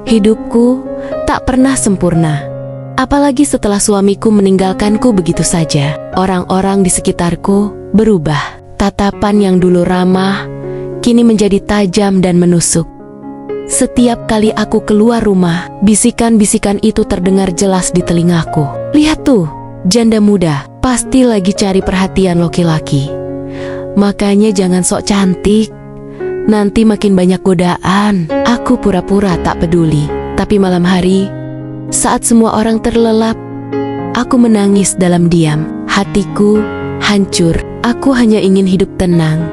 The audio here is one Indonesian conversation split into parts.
Hidupku tak pernah sempurna. Apalagi setelah suamiku meninggalkanku begitu saja. Orang-orang di sekitarku berubah. Tatapan yang dulu ramah, kini menjadi tajam dan menusuk. Setiap kali aku keluar rumah, bisikan-bisikan itu terdengar jelas di telingaku. Lihat tuh, janda muda, pasti lagi cari perhatian laki-laki. Makanya jangan sok cantik, nanti makin banyak godaan. Aku pura-pura tak peduli. Tapi malam hari, saat semua orang terlelap, aku menangis dalam diam. Hatiku hancur. Aku hanya ingin hidup tenang.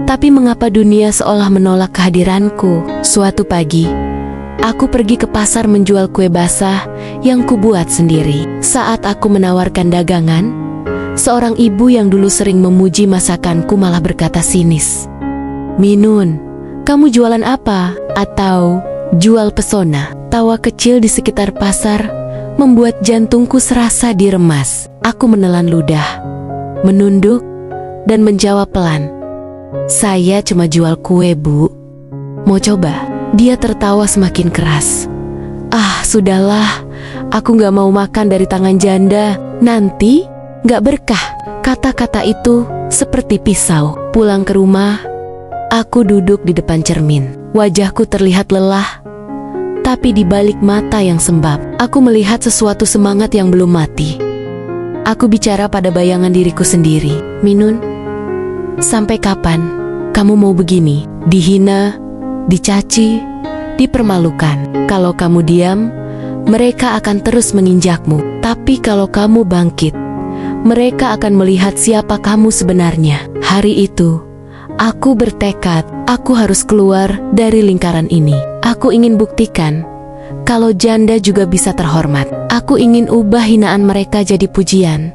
Tapi mengapa dunia seolah menolak kehadiranku? Suatu pagi, aku pergi ke pasar menjual kue basah yang kubuat sendiri. Saat aku menawarkan dagangan, seorang ibu yang dulu sering memuji masakanku malah berkata sinis, "Minun, kamu jualan apa? Atau jual pesona?" Tawa kecil di sekitar pasar membuat jantungku serasa diremas. Aku menelan ludah, menunduk, dan menjawab pelan, "Saya cuma jual kue, Bu. Mau coba?" Dia tertawa semakin keras. "Ah, sudahlah, aku gak mau makan dari tangan janda. Nanti gak berkah." Kata-kata itu seperti pisau. Pulang ke rumah, aku duduk di depan cermin. Wajahku terlihat lelah, tapi di balik mata yang sembab, aku melihat sesuatu semangat yang belum mati. Aku bicara pada bayangan diriku sendiri. "Minun, sampai kapan kamu mau begini? Dihina, dicaci, dipermalukan. Kalau kamu diam, mereka akan terus menginjakmu. Tapi kalau kamu bangkit, mereka akan melihat siapa kamu sebenarnya." Hari itu, aku bertekad, aku harus keluar dari lingkaran ini. Aku ingin buktikan kalau janda juga bisa terhormat. Aku ingin ubah hinaan mereka jadi pujian.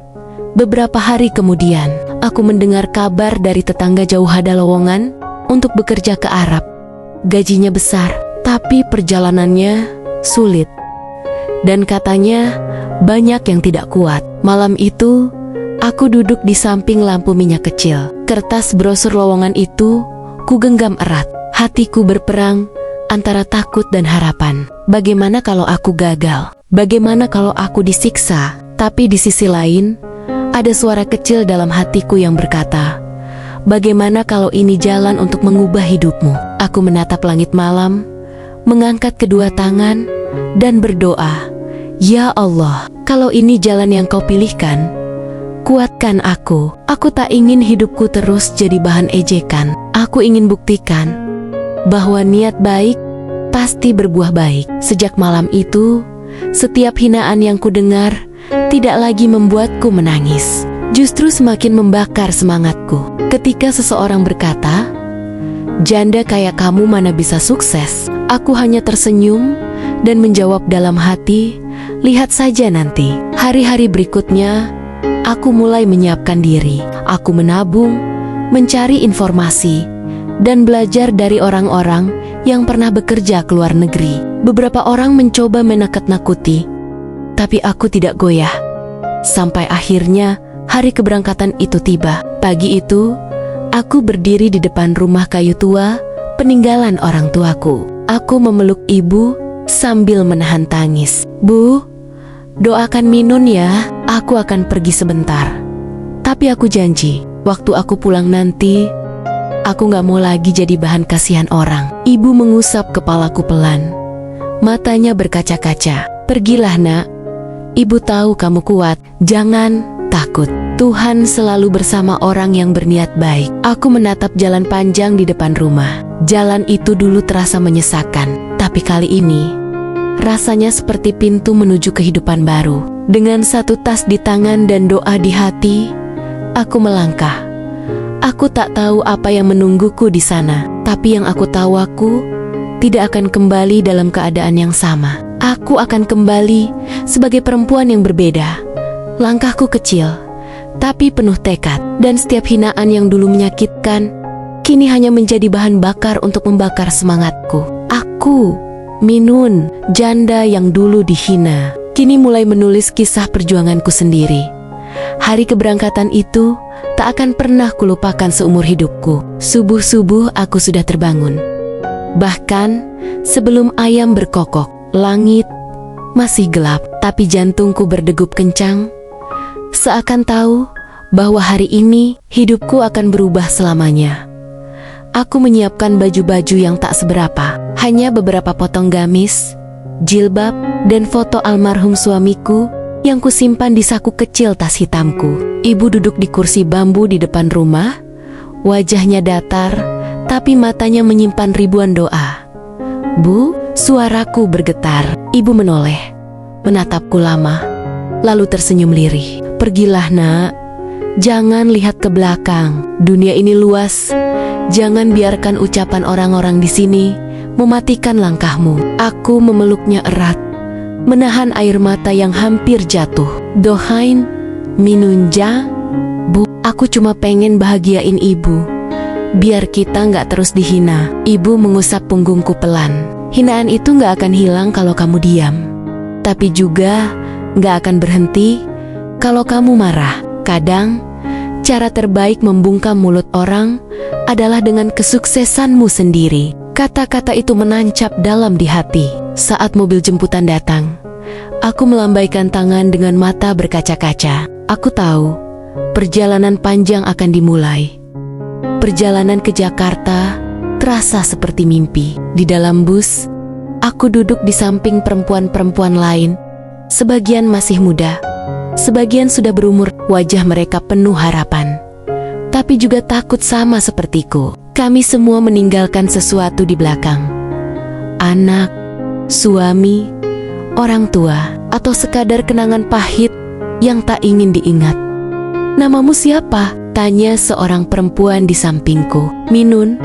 Beberapa hari kemudian, aku mendengar kabar dari tetangga jauh ada lowongan untuk bekerja ke Arab. Gajinya besar, tapi perjalanannya sulit. Dan katanya banyak yang tidak kuat. Malam itu, aku duduk di samping lampu minyak kecil. Kertas brosur lowongan itu ku genggam erat. Hatiku berperang antara takut dan harapan. Bagaimana kalau aku gagal? Bagaimana kalau aku disiksa? Tapi di sisi lain, ada suara kecil dalam hatiku yang berkata, "Bagaimana kalau ini jalan untuk mengubah hidupmu?" Aku menatap langit malam, mengangkat kedua tangan, dan berdoa, "Ya Allah, kalau ini jalan yang Kau pilihkan, kuatkan aku. Aku tak ingin hidupku terus jadi bahan ejekan. Aku ingin buktikan bahwa niat baik pasti berbuah baik." Sejak malam itu, setiap hinaan yang kudengar tidak lagi membuatku menangis, justru semakin membakar semangatku. Ketika seseorang berkata, "Janda kayak kamu mana bisa sukses?" Aku hanya tersenyum dan menjawab dalam hati, "Lihat saja nanti." Hari-hari berikutnya, aku mulai menyiapkan diri. Aku menabung, mencari informasi, dan belajar dari orang-orang yang pernah bekerja ke luar negeri. Beberapa orang mencoba menakut-nakuti, tapi aku tidak goyah. Sampai akhirnya hari keberangkatan itu tiba. Pagi itu, aku berdiri di depan rumah kayu tua peninggalan orang tuaku. Aku memeluk ibu sambil menahan tangis. "Bu, doakan Minun ya, aku akan pergi sebentar. Tapi aku janji, waktu aku pulang nanti, aku gak mau lagi jadi bahan kasihan orang." Ibu mengusap kepalaku pelan. Matanya berkaca-kaca. "Pergilah nak. Ibu tahu kamu kuat. Jangan takut. Tuhan selalu bersama orang yang berniat baik." Aku menatap jalan panjang di depan rumah. Jalan itu dulu terasa menyesakan. Tapi kali ini, rasanya seperti pintu menuju kehidupan baru. Dengan satu tas di tangan dan doa di hati, aku melangkah. Aku tak tahu apa yang menungguku di sana, tapi yang aku tahu, aku tidak akan kembali dalam keadaan yang sama. Aku akan kembali sebagai perempuan yang berbeda. Langkahku kecil, tapi penuh tekad, dan setiap hinaan yang dulu menyakitkan, kini hanya menjadi bahan bakar untuk membakar semangatku. Aku, Minun, janda yang dulu dihina, kini mulai menulis kisah perjuanganku sendiri. Hari keberangkatan itu tak akan pernah kulupakan seumur hidupku. Subuh-subuh aku sudah terbangun. Bahkan sebelum ayam berkokok, langit masih gelap, tapi jantungku berdegup kencang, seakan tahu bahwa hari ini hidupku akan berubah selamanya. Aku menyiapkan baju-baju yang tak seberapa, hanya beberapa potong gamis, jilbab, dan foto almarhum suamiku yang kusimpan di saku kecil tas hitamku. Ibu duduk di kursi bambu di depan rumah, wajahnya datar, tapi matanya menyimpan ribuan doa. "Bu," suaraku bergetar. Ibu menoleh, menatapku lama, lalu tersenyum lirih. "Pergilah, Nak. Jangan lihat ke belakang. Dunia ini luas. Jangan biarkan ucapan orang-orang di sini mematikan langkahmu." Aku memeluknya erat, menahan air mata yang hampir jatuh. "Dohain, Minunja, Bu, aku cuma pengen bahagiain Ibu. Biar kita nggak terus dihina." Ibu mengusap punggungku pelan. "Hinaan itu nggak akan hilang kalau kamu diam. Tapi juga nggak akan berhenti kalau kamu marah. Kadang, cara terbaik membungkam mulut orang adalah dengan kesuksesanmu sendiri." Kata-kata itu menancap dalam di hati. Saat mobil jemputan datang, aku melambaikan tangan dengan mata berkaca-kaca. Aku tahu, perjalanan panjang akan dimulai. Perjalanan ke Jakarta terasa seperti mimpi. Di dalam bus, aku duduk di samping perempuan-perempuan lain. Sebagian masih muda, sebagian sudah berumur. Wajah mereka penuh harapan, tapi juga takut sama sepertiku. Kami semua meninggalkan sesuatu di belakang. Anak, suami, orang tua, atau sekadar kenangan pahit yang tak ingin diingat. "Namamu siapa?" tanya seorang perempuan di sampingku. "Minun,"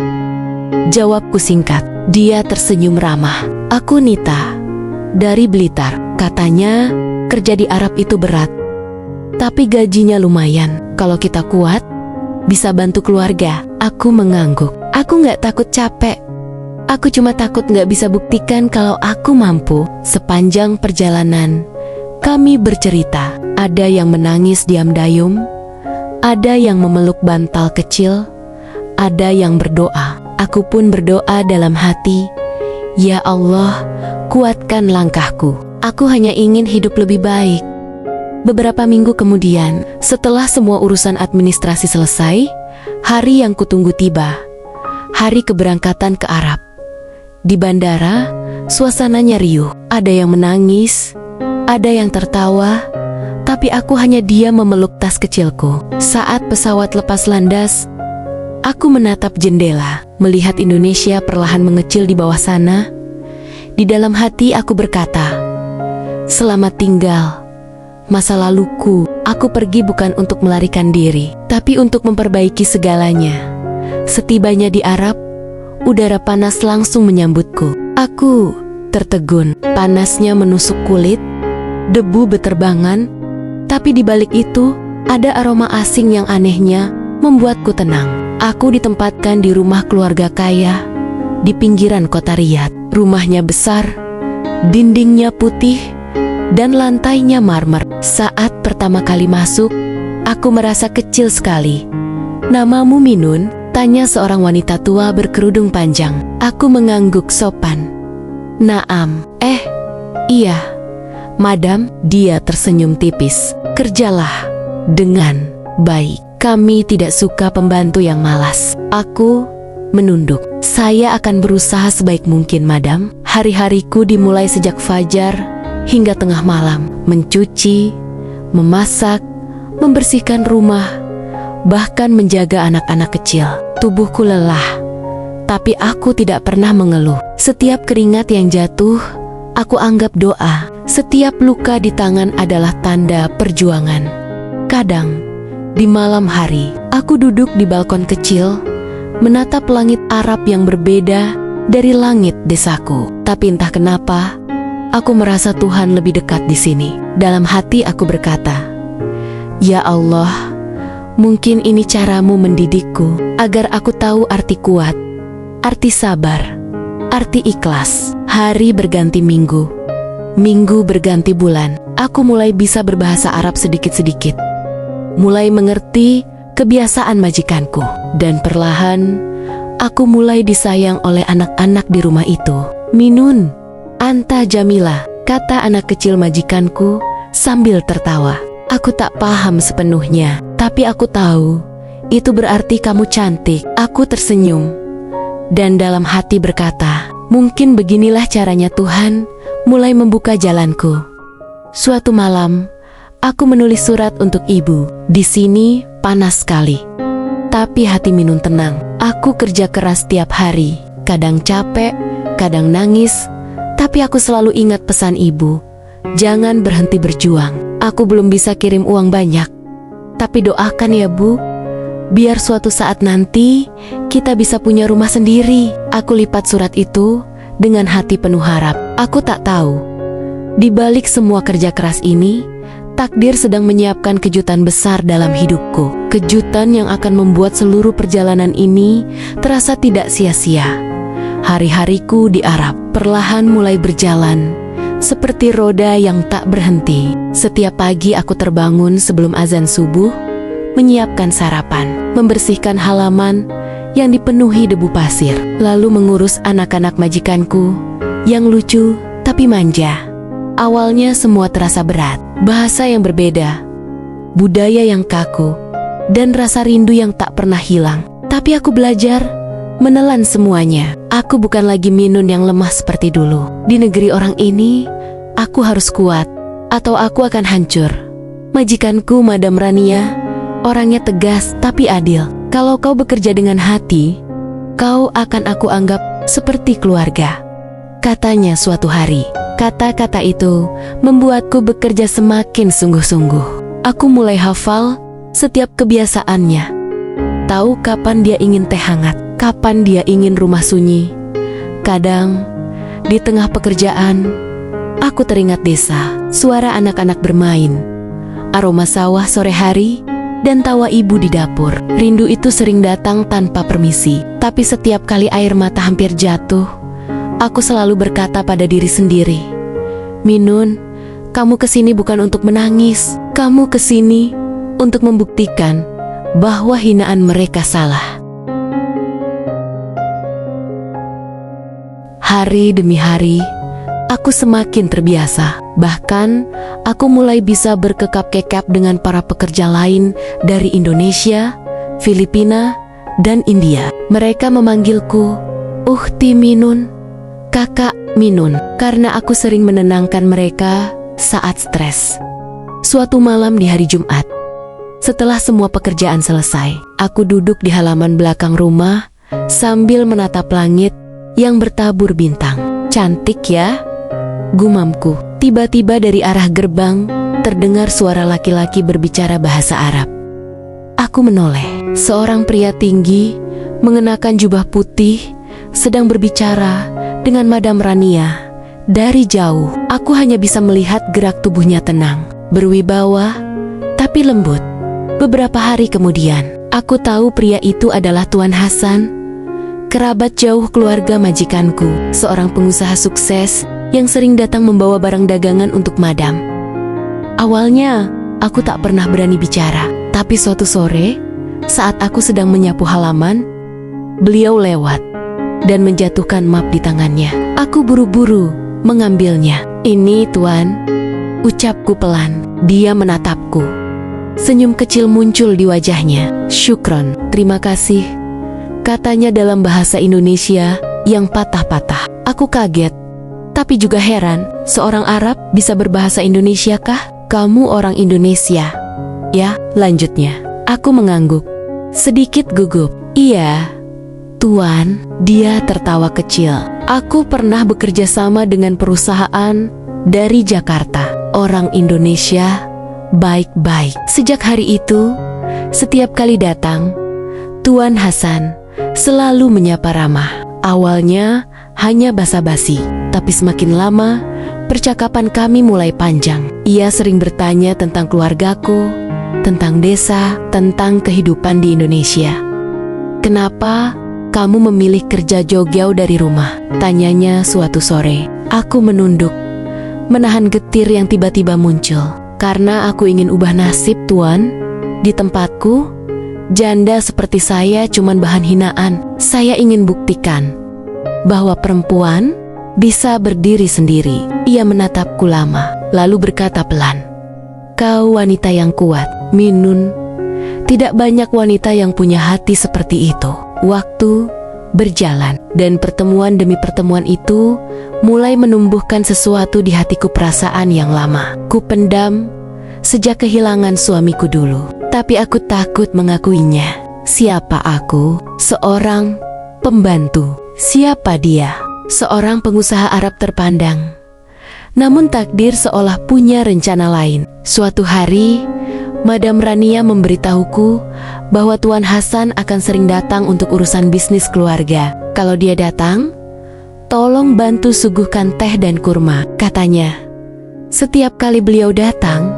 jawabku singkat. Dia tersenyum ramah. "Aku Nita, dari Blitar." Katanya, kerja di Arab itu berat, tapi gajinya lumayan. Kalau kita kuat, bisa bantu keluarga. Aku mengangguk. Aku nggak takut capek. Aku cuma takut nggak bisa buktikan kalau aku mampu. Sepanjang perjalanan, kami bercerita. Ada yang menangis diam dayung, ada yang memeluk bantal kecil, ada yang berdoa. Aku pun berdoa dalam hati, "Ya Allah, kuatkan langkahku. Aku hanya ingin hidup lebih baik." Beberapa minggu kemudian, setelah semua urusan administrasi selesai, hari yang kutunggu tiba. Hari keberangkatan ke Arab. Di bandara, suasananya riuh. Ada yang menangis, ada yang tertawa, tapi aku hanya diam memeluk tas kecilku. Saat pesawat lepas landas, aku menatap jendela, melihat Indonesia perlahan mengecil di bawah sana. Di dalam hati aku berkata, "Selamat tinggal, masa laluku." Aku pergi bukan untuk melarikan diri, tapi untuk memperbaiki segalanya. Setibanya di Arab, udara panas langsung menyambutku. Aku tertegun, panasnya menusuk kulit, debu beterbangan, tapi di balik itu ada aroma asing yang anehnya membuatku tenang. Aku ditempatkan di rumah keluarga kaya di pinggiran kota Riyadh. Rumahnya besar, dindingnya putih, dan lantainya marmer. Saat pertama kali masuk, aku merasa kecil sekali. "Namamu Minun?" tanya seorang wanita tua berkerudung panjang. Aku mengangguk sopan. "Naam." Iya, Madam." Dia tersenyum tipis. "Kerjalah dengan baik. Kami tidak suka pembantu yang malas." Aku menunduk. "Saya akan berusaha sebaik mungkin, Madam." Hari-hariku dimulai sejak fajar hingga tengah malam. Mencuci, memasak, membersihkan rumah, bahkan menjaga anak-anak kecil. Tubuhku lelah, tapi aku tidak pernah mengeluh. Setiap keringat yang jatuh, aku anggap doa. Setiap luka di tangan adalah tanda perjuangan. Kadang, di malam hari, aku duduk di balkon kecil, menatap langit Arab yang berbeda dari langit desaku. Tapi entah kenapa, aku merasa Tuhan lebih dekat di sini. Dalam hati aku berkata, "Ya Allah, mungkin ini caramu mendidikku, agar aku tahu arti kuat, arti sabar, arti ikhlas." Hari berganti minggu, minggu berganti bulan. Aku mulai bisa berbahasa Arab sedikit-sedikit, mulai mengerti kebiasaan majikanku, dan perlahan aku mulai disayang oleh anak-anak di rumah itu. "Minun, anta Jamila," kata anak kecil majikanku sambil tertawa. Aku tak paham sepenuhnya, tapi aku tahu itu berarti kamu cantik. Aku tersenyum dan dalam hati berkata, mungkin beginilah caranya Tuhan mulai membuka jalanku. Suatu malam, aku menulis surat untuk ibu. Di sini panas sekali, tapi hati Minun tenang. Aku kerja keras tiap hari, kadang capek, kadang nangis, tapi aku selalu ingat pesan ibu, jangan berhenti berjuang. Aku belum bisa kirim uang banyak, tapi doakan ya Bu, biar suatu saat nanti kita bisa punya rumah sendiri. Aku lipat surat itu dengan hati penuh harap. Aku tak tahu, di balik semua kerja keras ini, takdir sedang menyiapkan kejutan besar dalam hidupku. Kejutan yang akan membuat seluruh perjalanan ini terasa tidak sia-sia. Hari-hariku di Arab perlahan mulai berjalan, seperti roda yang tak berhenti. Setiap pagi aku terbangun sebelum azan subuh, menyiapkan sarapan, membersihkan halaman yang dipenuhi debu pasir, lalu mengurus anak-anak majikanku yang lucu tapi manja. Awalnya semua terasa berat, bahasa yang berbeda, budaya yang kaku, dan rasa rindu yang tak pernah hilang. Tapi aku belajar menelan semuanya. Aku bukan lagi Minun yang lemah seperti dulu. Di negeri orang ini, aku harus kuat, atau aku akan hancur. Majikanku, Madam Rania, orangnya tegas tapi adil. Kalau kau bekerja dengan hati, kau akan aku anggap seperti keluarga, katanya suatu hari. Kata-kata itu membuatku bekerja semakin sungguh-sungguh. Aku mulai hafal setiap kebiasaannya. Tahu kapan dia ingin teh hangat, kapan dia ingin rumah sunyi. Kadang, di tengah pekerjaan, aku teringat desa, suara anak-anak bermain, aroma sawah sore hari, dan tawa ibu di dapur. Rindu itu sering datang tanpa permisi, tapi setiap kali air mata hampir jatuh, aku selalu berkata pada diri sendiri, Minun, kamu kesini bukan untuk menangis, kamu kesini untuk membuktikan bahwa hinaan mereka salah. Hari demi hari, aku semakin terbiasa. Bahkan, aku mulai bisa berkekap-kekap dengan para pekerja lain dari Indonesia, Filipina, dan India. Mereka memanggilku Ukhti Minun, Kakak Minun, karena aku sering menenangkan mereka saat stres. Suatu malam di hari Jumat, setelah semua pekerjaan selesai, aku duduk di halaman belakang rumah sambil menatap langit yang bertabur bintang. Cantik ya, gumamku. Tiba-tiba dari arah gerbang terdengar suara laki-laki berbicara bahasa Arab. Aku menoleh. Seorang pria tinggi mengenakan jubah putih sedang berbicara dengan Madam Rania. Dari jauh, aku hanya bisa melihat gerak tubuhnya tenang, berwibawa, tapi lembut. Beberapa hari kemudian, aku tahu pria itu adalah Tuan Hasan, kerabat jauh keluarga majikanku, seorang pengusaha sukses yang sering datang membawa barang dagangan untuk Madam. Awalnya, aku tak pernah berani bicara, tapi suatu sore, saat aku sedang menyapu halaman, beliau lewat dan menjatuhkan map di tangannya. Aku buru-buru mengambilnya. Ini Tuan, ucapku pelan. Dia menatapku. Senyum kecil muncul di wajahnya. Syukron, terima kasih, katanya dalam bahasa Indonesia yang patah-patah. Aku kaget, tapi juga heran, seorang Arab bisa berbahasa Indonesia kah? Kamu orang Indonesia? Ya, lanjutnya. Aku mengangguk, sedikit gugup. Iya, Tuan. Dia tertawa kecil. Aku pernah bekerja sama dengan perusahaan dari Jakarta. Orang Indonesia baik-baik. Sejak hari itu, setiap kali datang, Tuan Hasan selalu menyapa ramah. Awalnya hanya basa-basi, tapi semakin lama percakapan kami mulai panjang. Ia sering bertanya tentang keluargaku, tentang desa, tentang kehidupan di Indonesia. Kenapa kamu memilih kerja jauh-jauh dari rumah? Tanyanya suatu sore. Aku menunduk, menahan getir yang tiba-tiba muncul. Karena aku ingin ubah nasib, Tuan. Di tempatku, Janda seperti saya cuman bahan hinaan. Saya ingin buktikan bahwa perempuan bisa berdiri sendiri. Ia menatapku lama, lalu berkata pelan, "Kau wanita yang kuat, Minun. Tidak banyak wanita yang punya hati seperti itu." Waktu berjalan, dan pertemuan demi pertemuan itu mulai menumbuhkan sesuatu di hatiku, perasaan yang lama ku pendam sejak kehilangan suamiku dulu. Tapi aku takut mengakuinya. Siapa aku? Seorang pembantu. Siapa dia? Seorang pengusaha Arab terpandang. Namun takdir seolah punya rencana lain. Suatu hari, Madam Rania memberitahuku bahwa Tuan Hasan akan sering datang untuk urusan bisnis keluarga. Kalau dia datang, tolong bantu suguhkan teh dan kurma, katanya. Setiap kali beliau datang,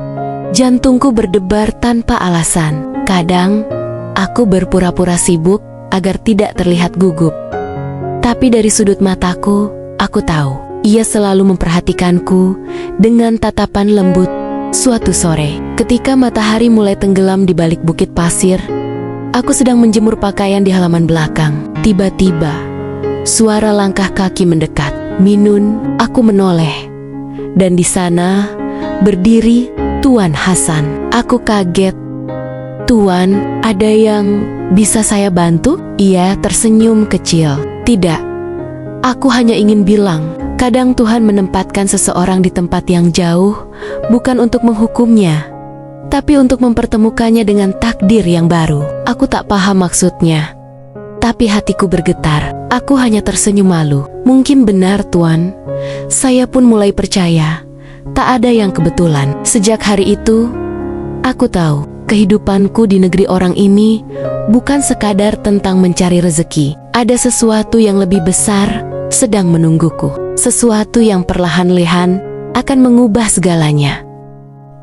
jantungku berdebar tanpa alasan. Kadang, aku berpura-pura sibuk agar tidak terlihat gugup. Tapi dari sudut mataku, aku tahu, ia selalu memperhatikanku dengan tatapan lembut. Suatu sore, ketika matahari mulai tenggelam di balik bukit pasir, aku sedang menjemur pakaian di halaman belakang. Tiba-tiba, suara langkah kaki mendekat. "Minun," aku menoleh. Dan di sana, berdiri Tuan Hasan. Aku kaget. "Tuan, ada yang bisa saya bantu?" Ia tersenyum kecil. "Tidak, aku hanya ingin bilang, kadang Tuhan menempatkan seseorang di tempat yang jauh, bukan untuk menghukumnya, tapi untuk mempertemukannya dengan takdir yang baru." Aku tak paham maksudnya, tapi hatiku bergetar. Aku hanya tersenyum malu. "Mungkin benar, Tuan." Saya pun mulai percaya, tak ada yang kebetulan. Sejak hari itu, aku tahu, kehidupanku di negeri orang ini bukan sekadar tentang mencari rezeki. Ada sesuatu yang lebih besar sedang menungguku. Sesuatu yang perlahan-lahan akan mengubah segalanya.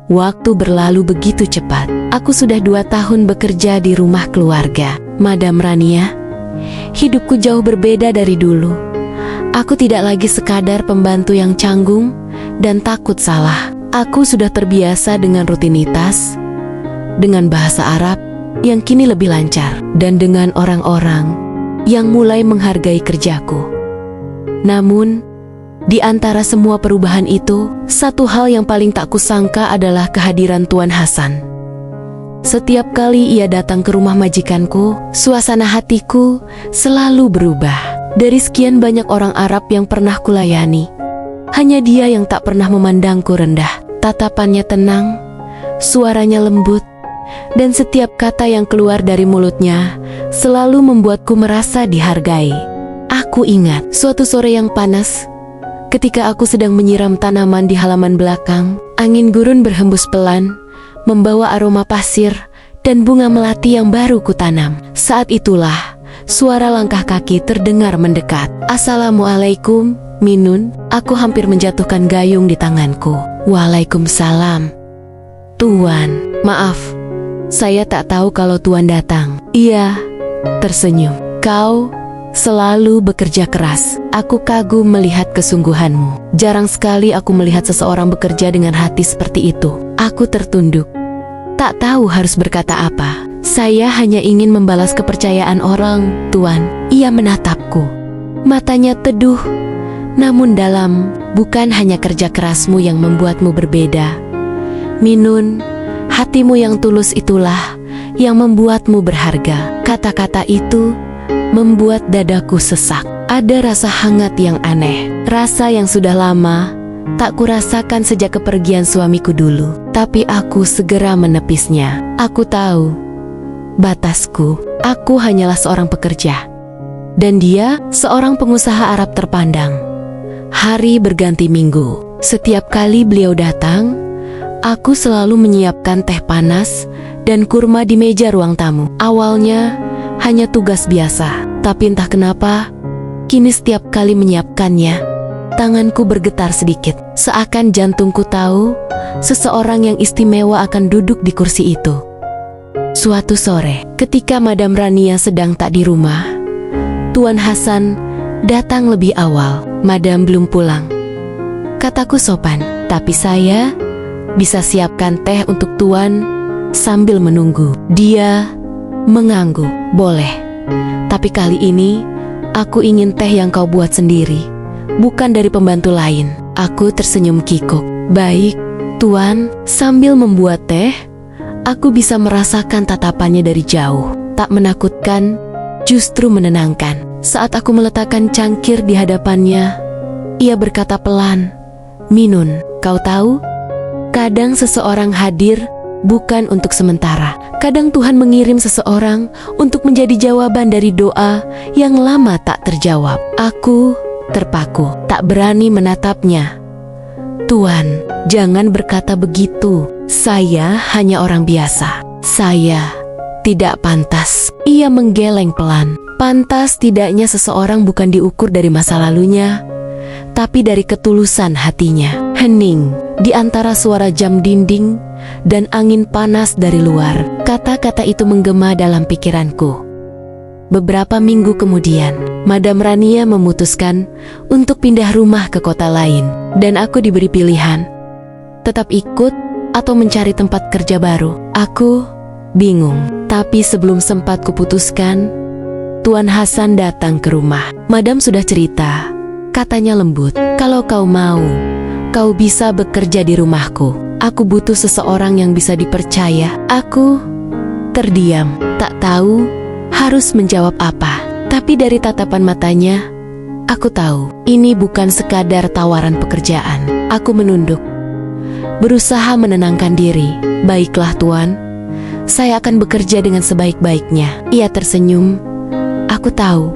Waktu berlalu begitu cepat. Aku sudah 2 tahun bekerja di rumah keluarga Madam Rania. Hidupku jauh berbeda dari dulu. Aku tidak lagi sekadar pembantu yang canggung dan takut salah. Aku sudah terbiasa dengan rutinitas, dengan bahasa Arab yang kini lebih lancar, dan dengan orang-orang yang mulai menghargai kerjaku. Namun, di antara semua perubahan itu, satu hal yang paling tak kusangka adalah kehadiran Tuan Hasan. Setiap kali ia datang ke rumah majikanku, suasana hatiku selalu berubah. Dari sekian banyak orang Arab yang pernah kulayani, hanya dia yang tak pernah memandangku rendah. Tatapannya tenang, suaranya lembut, dan setiap kata yang keluar dari mulutnya selalu membuatku merasa dihargai. Aku ingat suatu sore yang panas, ketika aku sedang menyiram tanaman di halaman belakang, angin gurun berhembus pelan, membawa aroma pasir dan bunga melati yang baru kutanam. Saat itulah, suara langkah kaki terdengar mendekat. "Assalamualaikum, Minun." Aku hampir menjatuhkan gayung di tanganku. "Waalaikumsalam, Tuan. Maaf, saya tak tahu kalau Tuan datang." Ia tersenyum. "Kau selalu bekerja keras. Aku kagum melihat kesungguhanmu. Jarang sekali aku melihat seseorang bekerja dengan hati seperti itu." Aku tertunduk, tak tahu harus berkata apa. "Saya hanya ingin membalas kepercayaan orang, Tuan." Ia menatapku. Matanya teduh, namun dalam. "Bukan hanya kerja kerasmu yang membuatmu berbeda, Minun. Hatimu yang tulus itulah yang membuatmu berharga." Kata-kata itu membuat dadaku sesak. Ada rasa hangat yang aneh, rasa yang sudah lama tak kurasakan sejak kepergian suamiku dulu. Tapi aku segera menepisnya. Aku tahu batasku. Aku hanyalah seorang pekerja, dan dia seorang pengusaha Arab terpandang. Hari berganti minggu. Setiap kali beliau datang, aku selalu menyiapkan teh panas dan kurma di meja ruang tamu. Awalnya hanya tugas biasa, tapi entah kenapa, kini setiap kali menyiapkannya, tanganku bergetar sedikit. Seakan jantungku tahu seseorang yang istimewa akan duduk di kursi itu. Suatu sore, ketika Madam Rania sedang tak di rumah, Tuan Hasan datang lebih awal. "Madam belum pulang," kataku sopan, "tapi saya bisa siapkan teh untuk Tuan." Sambil menunggu, dia mengangguk. Boleh. Tapi kali ini, aku ingin teh yang kau buat sendiri, bukan dari pembantu lain. Aku tersenyum kikuk. Baik, Tuan. Sambil membuat teh, aku bisa merasakan tatapannya dari jauh. Tak menakutkan, justru menenangkan. Saat aku meletakkan cangkir di hadapannya, ia berkata pelan, "Minun, kau tahu? Kadang seseorang hadir bukan untuk sementara. Kadang Tuhan mengirim seseorang untuk menjadi jawaban dari doa yang lama tak terjawab." Aku terpaku, tak berani menatapnya. "Tuan, jangan berkata begitu. Saya hanya orang biasa. Saya tidak pantas." Ia menggeleng pelan. Pantas tidaknya seseorang bukan diukur dari masa lalunya, tapi dari ketulusan hatinya. Hening di antara suara jam dinding dan angin panas dari luar. Kata-kata itu menggema dalam pikiranku. Beberapa minggu kemudian, Madam Rania memutuskan untuk pindah rumah ke kota lain, dan aku diberi pilihan, tetap ikut atau mencari tempat kerja baru. Aku bingung, tapi sebelum sempat kuputuskan, Tuan Hasan datang ke rumah. "Madam sudah cerita," katanya lembut. "Kalau kau mau, kau bisa bekerja di rumahku. Aku butuh seseorang yang bisa dipercaya." Aku terdiam, tak tahu harus menjawab apa. Tapi dari tatapan matanya, aku tahu ini bukan sekadar tawaran pekerjaan. Aku menunduk, berusaha menenangkan diri. "Baiklah Tuan, saya akan bekerja dengan sebaik-baiknya." Ia tersenyum. "Aku tahu,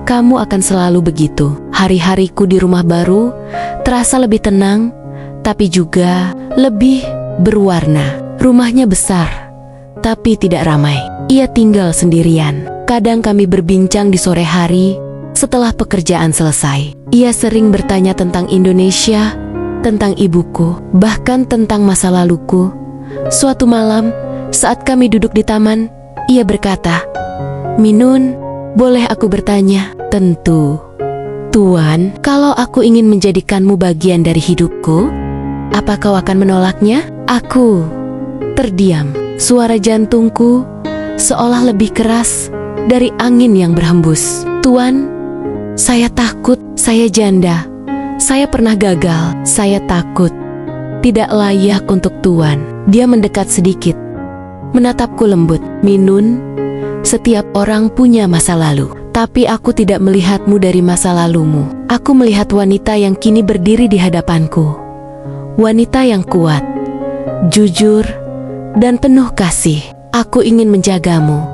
kamu akan selalu begitu." Hari-hariku di rumah baru terasa lebih tenang, tapi juga lebih berwarna. Rumahnya besar, tapi tidak ramai. Ia tinggal sendirian. Kadang kami berbincang di sore hari setelah pekerjaan selesai. Ia sering bertanya tentang Indonesia, tentang ibuku, bahkan tentang masa laluku. Suatu malam, saat kami duduk di taman, ia berkata, "Minun, boleh aku bertanya?" "Tentu, Tuan. Kalau aku ingin menjadikanmu bagian dari hidupku, apa kau akan menolaknya?" Aku terdiam. Suara jantungku seolah lebih keras dari angin yang berhembus. "Tuan, saya takut. Saya janda. Saya pernah gagal. Saya takut tidak layak untuk Tuan." Dia mendekat sedikit, menatapku lembut. "Minun, setiap orang punya masa lalu. Tapi aku tidak melihatmu dari masa lalumu. Aku melihat wanita yang kini berdiri di hadapanku. Wanita yang kuat, jujur, dan penuh kasih. Aku ingin menjagamu,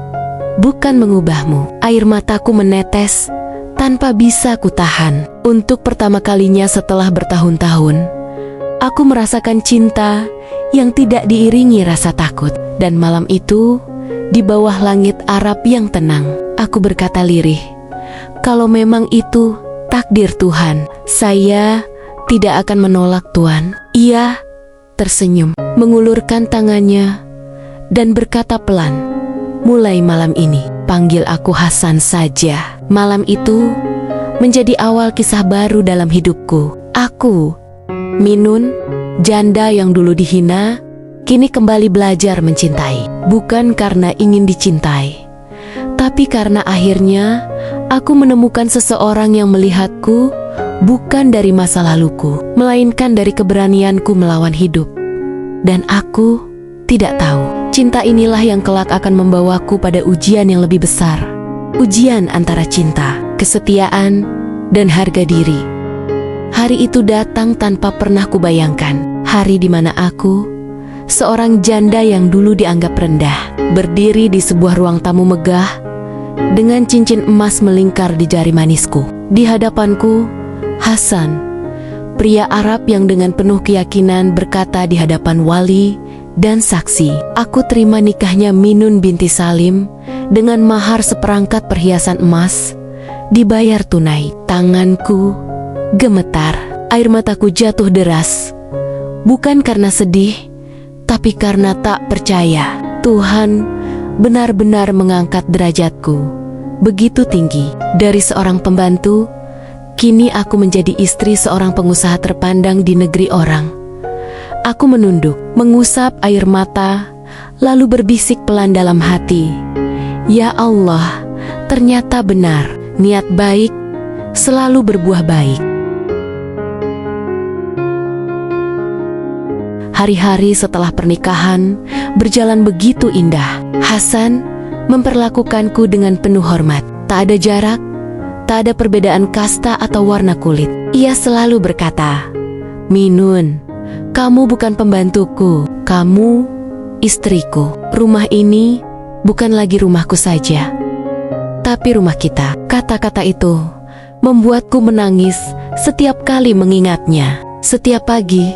bukan mengubahmu." Air mataku menetes tanpa bisa kutahan. Untuk pertama kalinya setelah bertahun-tahun, aku merasakan cinta yang tidak diiringi rasa takut. Dan malam itu, di bawah langit Arab yang tenang, aku berkata lirih, "Kalau memang itu takdir Tuhan, saya tidak akan menolak Tuan." Ia tersenyum, mengulurkan tangannya, dan berkata pelan, "Mulai malam ini, panggil aku Hasan saja." Malam itu menjadi awal kisah baru dalam hidupku. Aku, Minun, janda yang dulu dihina, kini kembali belajar mencintai. Bukan karena ingin dicintai, tapi karena akhirnya aku menemukan seseorang yang melihatku bukan dari masa laluku, melainkan dari keberanianku melawan hidup. Dan aku tidak tahu, cinta inilah yang kelak akan membawaku pada ujian yang lebih besar. Ujian antara cinta, kesetiaan, dan harga diri. Hari itu datang tanpa pernah kubayangkan. Hari di mana aku, seorang janda yang dulu dianggap rendah, berdiri di sebuah ruang tamu megah dengan cincin emas melingkar di jari manisku. Di hadapanku, Hasan, pria Arab yang dengan penuh keyakinan berkata di hadapan wali dan saksi, "Aku terima nikahnya Minun binti Salim dengan mahar seperangkat perhiasan emas, dibayar tunai." Tanganku gemetar, air mataku jatuh deras, bukan karena sedih, tapi karena tak percaya. Tuhan benar-benar mengangkat derajatku begitu tinggi. Dari seorang pembantu, kini aku menjadi istri seorang pengusaha terpandang di negeri orang. Aku menunduk, mengusap air mata, lalu berbisik pelan dalam hati, Ya Allah, ternyata benar, niat baik selalu berbuah baik. Hari-hari setelah pernikahan berjalan begitu indah. Hasan memperlakukanku dengan penuh hormat. Tak ada jarak, tak ada perbedaan kasta atau warna kulit. Ia selalu berkata, "Minun, kamu bukan pembantuku, kamu istriku. Rumah ini bukan lagi rumahku saja, tapi rumah kita." Kata-kata itu membuatku menangis setiap kali mengingatnya. Setiap pagi,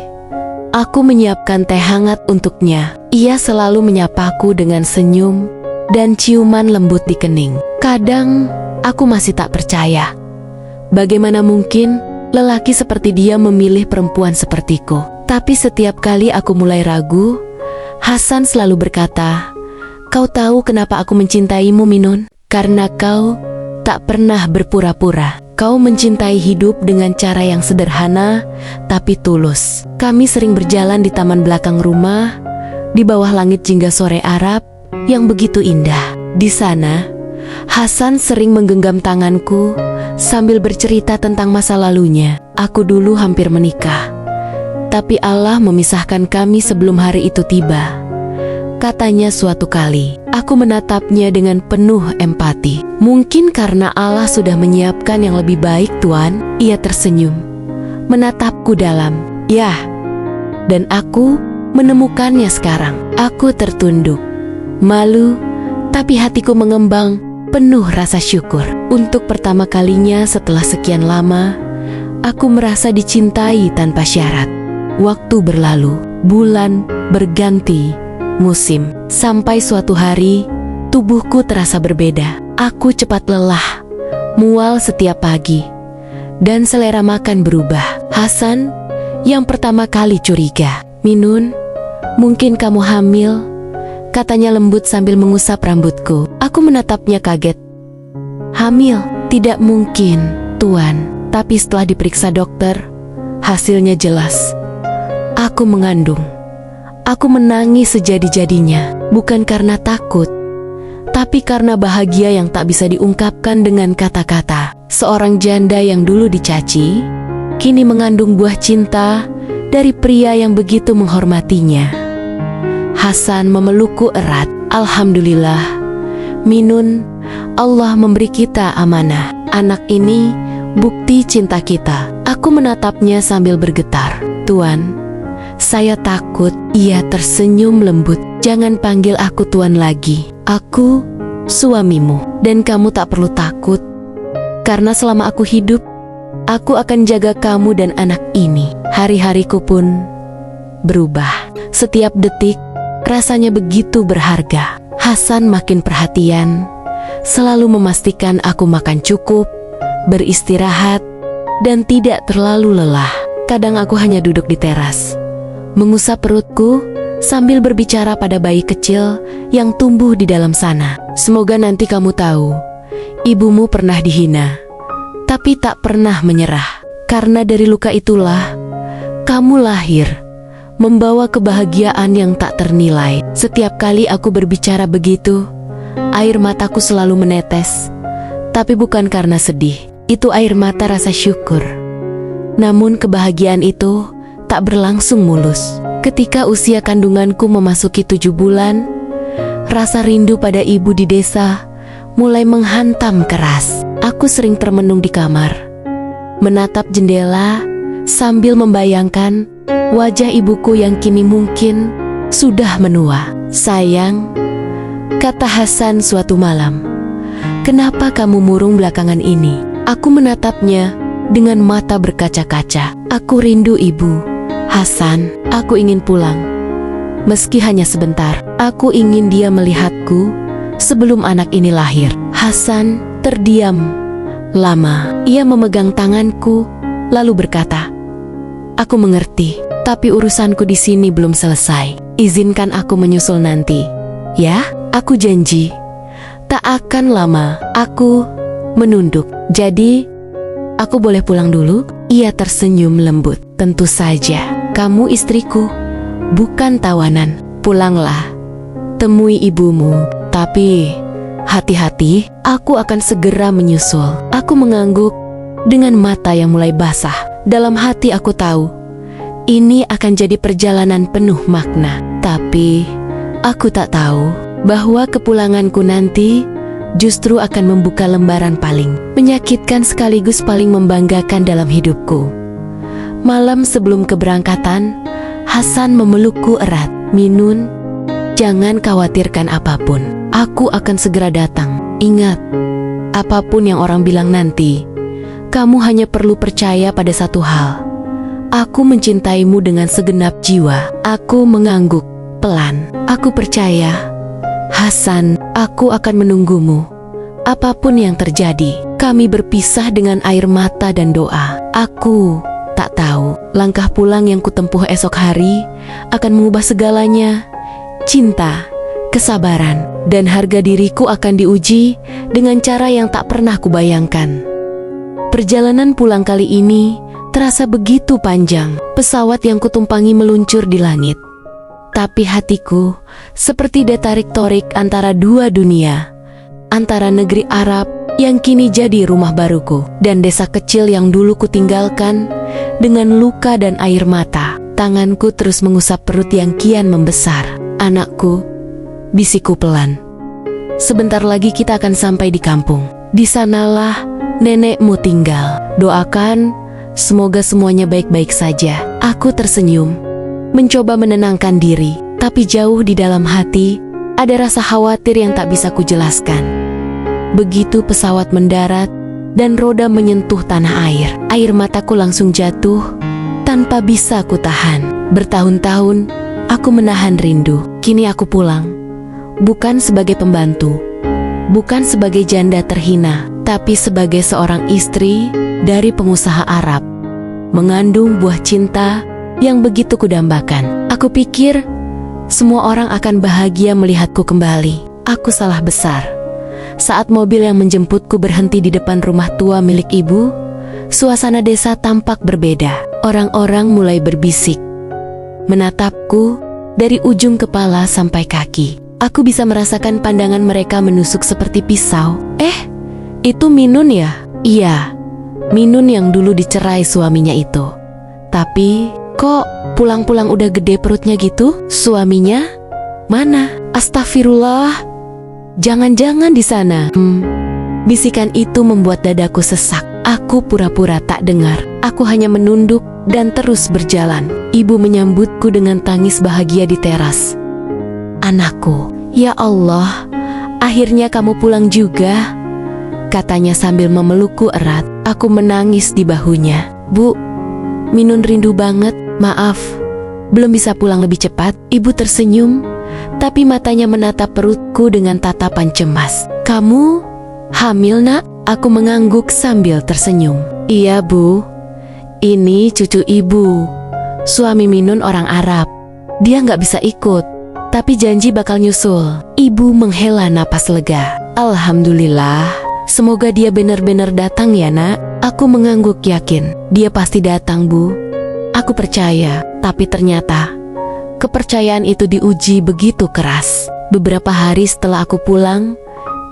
aku menyiapkan teh hangat untuknya. Ia selalu menyapaku dengan senyum dan ciuman lembut di kening. Kadang, aku masih tak percaya. Bagaimana mungkin lelaki seperti dia memilih perempuan sepertiku? Tapi setiap kali aku mulai ragu, Hasan selalu berkata, "Kau tahu kenapa aku mencintaimu, Minun? Karena kau tak pernah berpura-pura. Kau mencintai hidup dengan cara yang sederhana, tapi tulus." Kami sering berjalan di taman belakang rumah, di bawah langit jingga sore Arab yang begitu indah. Di sana, Hasan sering menggenggam tanganku sambil bercerita tentang masa lalunya. Aku dulu hampir menikah, tapi Allah memisahkan kami sebelum hari itu tiba. Katanya suatu kali, aku menatapnya dengan penuh empati. "Mungkin karena Allah sudah menyiapkan yang lebih baik, Tuan." Ia tersenyum, menatapku dalam. Ya, dan aku menemukannya sekarang. Aku tertunduk, malu, tapi hatiku mengembang penuh rasa syukur. Untuk pertama kalinya setelah sekian lama, aku merasa dicintai tanpa syarat. Waktu berlalu, bulan berganti, musim. Sampai suatu hari, tubuhku terasa berbeda. Aku cepat lelah, mual setiap pagi, dan selera makan berubah. Hasan yang pertama kali curiga. "Minun, mungkin kamu hamil?" katanya lembut sambil mengusap rambutku. Aku menatapnya kaget. "Hamil? Tidak mungkin, Tuan." Tapi setelah diperiksa dokter, hasilnya jelas. Aku mengandung. Aku menangis sejadi-jadinya, bukan karena takut, tapi karena bahagia yang tak bisa diungkapkan dengan kata-kata. Seorang janda yang dulu dicaci, kini mengandung buah cinta dari pria yang begitu menghormatinya. Hasan memelukku erat. "Alhamdulillah, Minun, Allah memberi kita amanah. Anak ini bukti cinta kita." Aku menatapnya sambil bergetar. "Tuan, saya takut." Ia tersenyum lembut. "Jangan panggil aku Tuan lagi. Aku suamimu. Dan kamu tak perlu takut. Karena selama aku hidup, aku akan jaga kamu dan anak ini." Hari-hariku pun berubah. Setiap detik rasanya begitu berharga. Hasan makin perhatian, selalu memastikan aku makan cukup, beristirahat, dan tidak terlalu lelah. Kadang aku hanya duduk di teras, mengusap perutku sambil berbicara pada bayi kecil yang tumbuh di dalam sana. "Semoga nanti kamu tahu, ibumu pernah dihina, tapi tak pernah menyerah. Karena dari luka itulah kamu lahir, membawa kebahagiaan yang tak ternilai." Setiap kali aku berbicara begitu, air mataku selalu menetes, tapi bukan karena sedih. Itu air mata rasa syukur. Namun kebahagiaan itu tak berlangsung mulus. Ketika usia kandunganku memasuki 7 bulan, rasa rindu pada ibu di desa mulai menghantam keras. Aku sering termenung di kamar, menatap jendela sambil membayangkan wajah ibuku yang kini mungkin sudah menua. "Sayang," kata Hasan suatu malam, "kenapa kamu murung belakangan ini?" Aku menatapnya dengan mata berkaca-kaca. "Aku rindu ibu, Hasan. Aku ingin pulang. Meski hanya sebentar, aku ingin dia melihatku sebelum anak ini lahir." Hasan terdiam lama. Ia memegang tanganku, lalu berkata, "Aku mengerti, tapi urusanku di sini belum selesai. Izinkan aku menyusul nanti. Ya, aku janji. Tak akan lama." Aku menunduk. "Jadi, aku boleh pulang dulu?" Ia tersenyum lembut. "Tentu saja. Kamu istriku, bukan tawanan. Pulanglah, temui ibumu. Tapi Hati-hati, aku akan segera menyusul. Aku mengangguk dengan mata yang mulai basah. Dalam hati aku tahu, ini akan jadi perjalanan penuh makna. Tapi, aku tak tahu bahwa kepulanganku nanti justru akan membuka lembaran paling menyakitkan sekaligus paling membanggakan dalam hidupku. Malam sebelum keberangkatan, Hasan memelukku erat. "Minun, jangan khawatirkan apapun. Aku akan segera datang. Ingat, apapun yang orang bilang nanti, kamu hanya perlu percaya pada satu hal. Aku mencintaimu dengan segenap jiwa." Aku mengangguk pelan. "Aku percaya, Hasan, aku akan menunggumu. Apapun yang terjadi." Kami berpisah dengan air mata dan doa. Aku tak tahu langkah pulang yang kutempuh esok hari akan mengubah segalanya. Cinta, kesabaran, dan harga diriku akan diuji dengan cara yang tak pernah kubayangkan. Perjalanan pulang kali ini terasa begitu panjang. Pesawat yang kutumpangi meluncur di langit. Tapi hatiku seperti ditarik-tarik antara dua dunia. Antara negeri Arab yang kini jadi rumah baruku, dan desa kecil yang dulu kutinggalkan dengan luka dan air mata. Tanganku terus mengusap perut yang kian membesar. "Anakku," bisikku pelan, "sebentar lagi kita akan sampai di kampung. Di sanalah nenekmu tinggal. Doakan semoga semuanya baik-baik saja." Aku tersenyum, mencoba menenangkan diri, tapi jauh di dalam hati ada rasa khawatir yang tak bisa kujelaskan. Begitu pesawat mendarat dan roda menyentuh tanah air mataku langsung jatuh tanpa bisa kutahan. Bertahun-tahun aku menahan rindu. Kini aku pulang, bukan sebagai pembantu, bukan sebagai janda terhina, tapi sebagai seorang istri dari pengusaha Arab, mengandung buah cinta yang begitu kudambakan. Aku pikir semua orang akan bahagia melihatku kembali. Aku salah besar. Saat mobil yang menjemputku berhenti di depan rumah tua milik ibu, suasana desa tampak berbeda. Orang-orang mulai berbisik, menatapku dari ujung kepala sampai kaki. Aku bisa merasakan pandangan mereka menusuk seperti pisau. Itu Minun ya?" "Iya, Minun yang dulu dicerai suaminya itu. Tapi kok pulang-pulang udah gede perutnya gitu? Suaminya mana? Astagfirullah. Jangan-jangan di sana." Bisikan itu membuat dadaku sesak. Aku pura-pura tak dengar. Aku hanya menunduk dan terus berjalan. Ibu menyambutku dengan tangis bahagia di teras. "Anakku, ya Allah, akhirnya kamu pulang juga," katanya sambil memelukku erat. Aku menangis di bahunya. "Bu, Minun rindu banget. Maaf, belum bisa pulang lebih cepat." Ibu tersenyum, tapi matanya menatap perutku dengan tatapan cemas. "Kamu hamil, Nak?" Aku mengangguk sambil tersenyum. "Iya, Bu. Ini cucu ibu. Suami Minun orang Arab. Dia nggak bisa ikut, tapi janji bakal nyusul." Ibu menghela napas lega. "Alhamdulillah. Semoga dia benar-benar datang ya, Nak." Aku mengangguk yakin. "Dia pasti datang, Bu. Aku percaya." Tapi ternyata kepercayaan itu diuji begitu keras. Beberapa hari setelah aku pulang,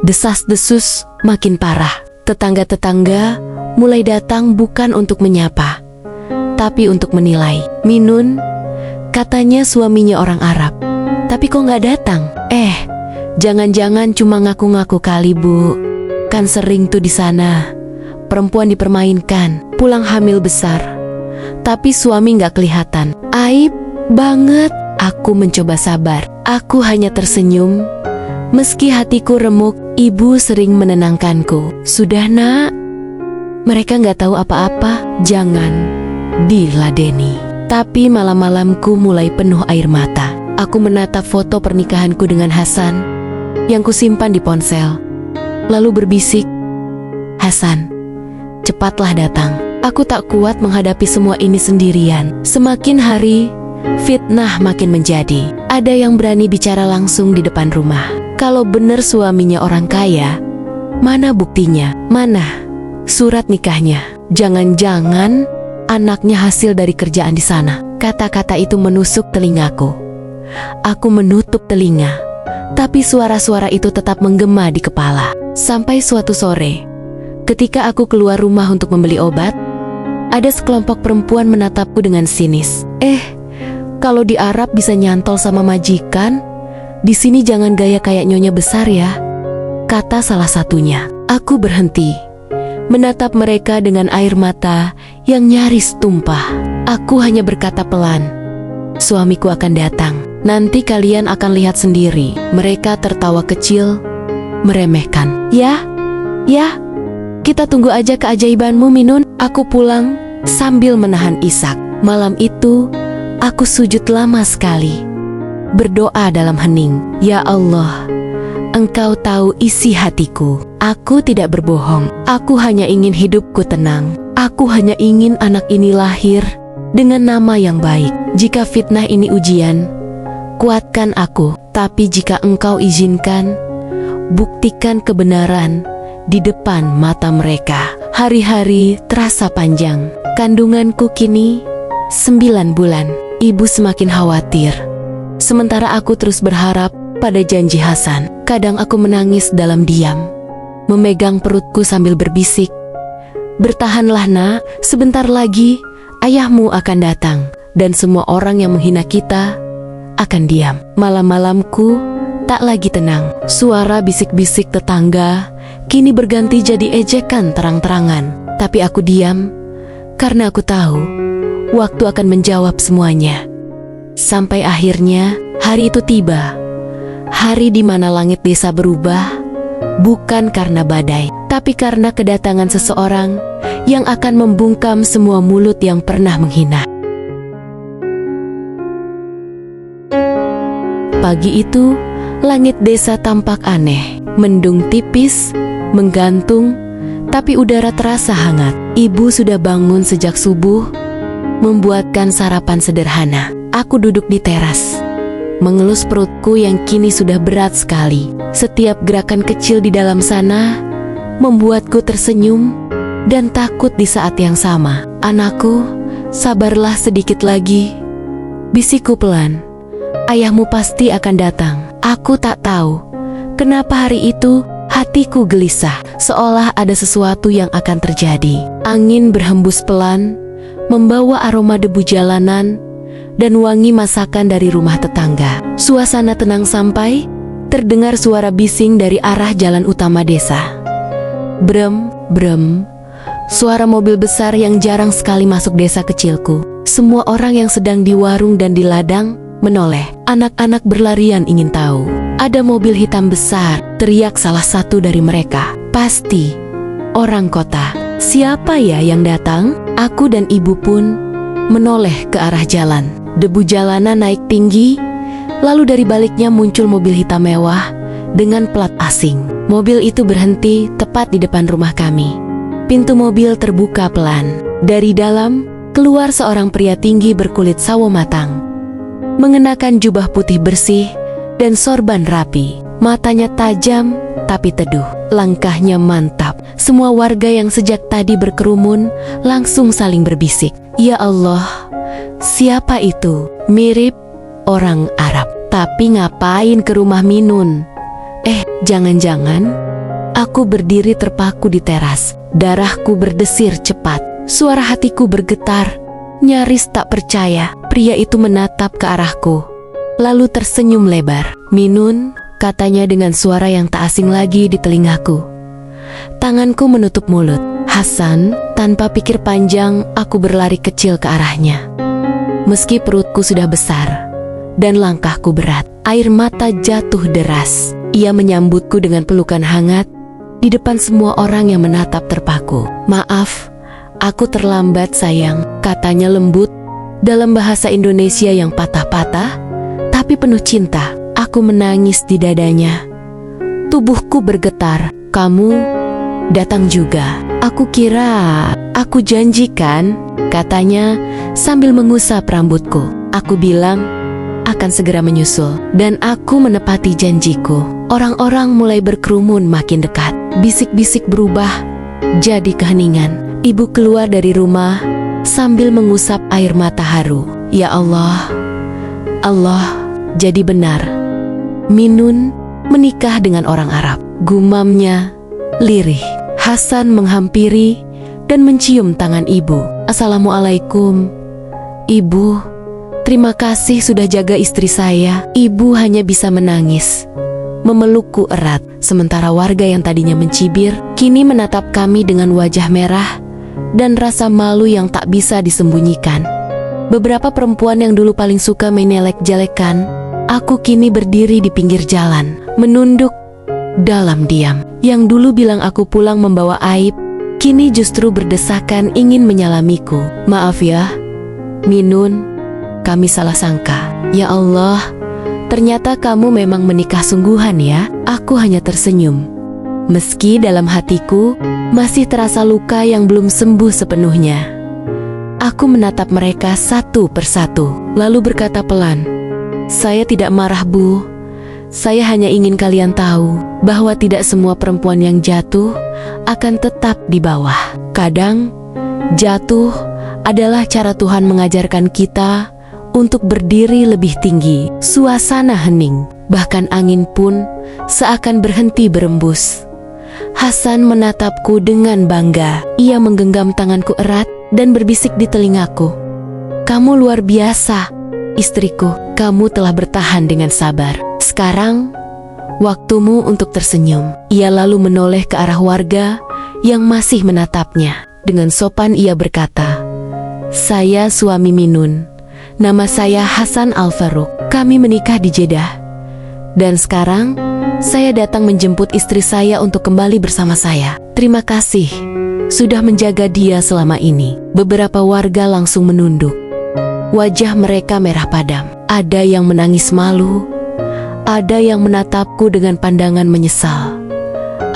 desas-desus makin parah. Tetangga-tetangga mulai datang bukan untuk menyapa, tapi untuk menilai. "Minun, katanya suaminya orang Arab, tapi kok nggak datang?" Jangan-jangan cuma ngaku-ngaku kali, Bu. Kan sering tuh di sana perempuan dipermainkan, pulang hamil besar, tapi suami nggak kelihatan. Aib banget. Aku mencoba sabar. Aku hanya tersenyum. Meski hatiku remuk, ibu sering menenangkanku. "Sudah, Nak. Mereka nggak tahu apa-apa. Jangan diladeni." Tapi malam-malamku mulai penuh air mata. Aku menatap foto pernikahanku dengan Hasan yang kusimpan di ponsel, lalu berbisik, "Hasan, cepatlah datang." Aku tak kuat menghadapi semua ini sendirian. Semakin hari, fitnah makin menjadi. Ada yang berani bicara langsung di depan rumah. Kalau benar suaminya orang kaya, mana buktinya? Mana surat nikahnya? Jangan-jangan anaknya hasil dari kerjaan di sana. Kata-kata itu menusuk telingaku. Aku menutup telinga, Tapi suara-suara itu tetap menggema di kepala. Sampai suatu sore, ketika aku keluar rumah untuk membeli obat, ada sekelompok perempuan menatapku dengan sinis. Kalau di Arab bisa nyantol sama majikan, di sini jangan gaya kayak nyonya besar ya, kata salah satunya. Aku berhenti, menatap mereka dengan air mata yang nyaris tumpah. Aku hanya berkata pelan, "Suamiku akan datang. Nanti kalian akan lihat sendiri." Mereka tertawa kecil, meremehkan. Ya, kita tunggu aja keajaibanmu, Minun. Aku pulang sambil menahan isak. Malam itu, aku sujud lama sekali, berdoa dalam hening. Ya Allah, Engkau tahu isi hatiku. Aku tidak berbohong. Aku hanya ingin hidupku tenang. Aku hanya ingin anak ini lahir dengan nama yang baik. Jika fitnah ini ujian, kuatkan aku. Tapi jika Engkau izinkan, buktikan kebenaran di depan mata mereka. Hari-hari terasa panjang. Kandunganku kini 9 bulan. Ibu semakin khawatir. Sementara aku terus berharap pada janji Hasan. Kadang aku menangis dalam diam, memegang perutku sambil berbisik, "Bertahanlah nak, sebentar lagi ayahmu akan datang. Dan semua orang yang menghina kita akan diam." Malam-malamku tak lagi tenang. Suara bisik-bisik tetangga kini berganti jadi ejekan terang-terangan. Tapi aku diam karena aku tahu waktu akan menjawab semuanya. Sampai akhirnya hari itu tiba. Hari di mana langit desa berubah, bukan karena badai, tapi karena kedatangan seseorang yang akan membungkam semua mulut yang pernah menghina. Pagi itu, langit desa tampak aneh. Mendung tipis, menggantung, tapi udara terasa hangat. Ibu sudah bangun sejak subuh, membuatkan sarapan sederhana. Aku duduk di teras, mengelus perutku yang kini sudah berat sekali. Setiap gerakan kecil di dalam sana membuatku tersenyum dan takut di saat yang sama. "Anakku, sabarlah sedikit lagi," bisikku pelan. "Ayahmu pasti akan datang." Aku tak tahu kenapa hari itu hatiku gelisah, seolah ada sesuatu yang akan terjadi. Angin berhembus pelan, membawa aroma debu jalanan dan wangi masakan dari rumah tetangga. Suasana tenang sampai terdengar suara bising dari arah jalan utama desa. Brem, brem, suara mobil besar yang jarang sekali masuk desa kecilku. Semua orang yang sedang di warung dan di ladang menoleh. Anak-anak berlarian ingin tahu. "Ada mobil hitam besar," teriak salah satu dari mereka. "Pasti orang kota." Siapa ya yang datang? Aku dan ibu pun menoleh ke arah jalan. Debu jalanan naik tinggi, lalu dari baliknya muncul mobil hitam mewah dengan plat asing. Mobil itu berhenti tepat di depan rumah kami. Pintu mobil terbuka pelan. Dari dalam, keluar seorang pria tinggi berkulit sawo matang, mengenakan jubah putih bersih dan sorban rapi. Matanya tajam tapi teduh. Langkahnya mantap. Semua warga yang sejak tadi berkerumun langsung saling berbisik. Ya Allah, siapa itu? Mirip orang Arab. Tapi ngapain ke rumah Minun? Jangan-jangan. Aku berdiri terpaku di teras. Darahku berdesir cepat. Suara hatiku bergetar. Nyaris tak percaya. Pria itu menatap ke arahku, lalu tersenyum lebar. "Minun," katanya dengan suara yang tak asing lagi di telingaku. Tanganku menutup mulut. "Hasan." Tanpa pikir panjang, aku berlari kecil ke arahnya. Meski perutku sudah besar dan langkahku berat, air mata jatuh deras. Ia menyambutku dengan pelukan hangat di depan semua orang yang menatap terpaku. "Maaf, aku terlambat sayang," katanya lembut dalam bahasa Indonesia yang patah-patah tapi penuh cinta. Aku menangis di dadanya. Tubuhku bergetar. "Kamu datang juga? Aku kira aku janjikan," katanya sambil mengusap rambutku. Aku bilang akan segera menyusul, dan aku menepati janjiku. Orang-orang mulai berkerumun makin dekat. Bisik-bisik berubah jadi keheningan. Ibu keluar dari rumah sambil mengusap air mata haru. "Ya Allah, Allah, jadi benar. Minun menikah dengan orang Arab. Gumamnya lirih. Hasan menghampiri dan mencium tangan ibu. Assalamualaikum, Ibu. Terima kasih sudah jaga istri saya. Ibu hanya bisa menangis, memelukku erat. Sementara warga yang tadinya mencibir, kini menatap kami dengan wajah merah dan rasa malu yang tak bisa disembunyikan. Beberapa perempuan yang dulu paling suka menjelek-jelekan aku kini berdiri di pinggir jalan, menunduk dalam diam. Yang dulu bilang aku pulang membawa aib, kini justru berdesakan ingin menyalamiku. Maaf ya, Minun, kami salah sangka. Ya Allah, ternyata kamu memang menikah sungguhan ya. Aku hanya tersenyum. Meski dalam hatiku masih terasa luka yang belum sembuh sepenuhnya. Aku menatap mereka satu persatu, lalu berkata pelan, "Saya tidak marah, Bu. Saya hanya ingin kalian tahu bahwa tidak semua perempuan yang jatuh akan tetap di bawah. Kadang, jatuh adalah cara Tuhan mengajarkan kita untuk berdiri lebih tinggi." Suasana hening, bahkan angin pun seakan berhenti berembus. Hasan menatapku dengan bangga. Ia menggenggam tanganku erat dan berbisik di telingaku, "Kamu luar biasa, istriku. Kamu telah bertahan dengan sabar. Sekarang, waktumu untuk tersenyum." Ia lalu menoleh ke arah warga yang masih menatapnya. Dengan sopan ia berkata, "Saya suami Minun. Nama saya Hasan Al-Faruq. Kami menikah di Jeddah. Dan sekarang, saya datang menjemput istri saya untuk kembali bersama saya. Terima kasih sudah menjaga dia selama ini." Beberapa warga langsung menunduk. Wajah mereka merah padam. Ada yang menangis malu, ada yang menatapku dengan pandangan menyesal.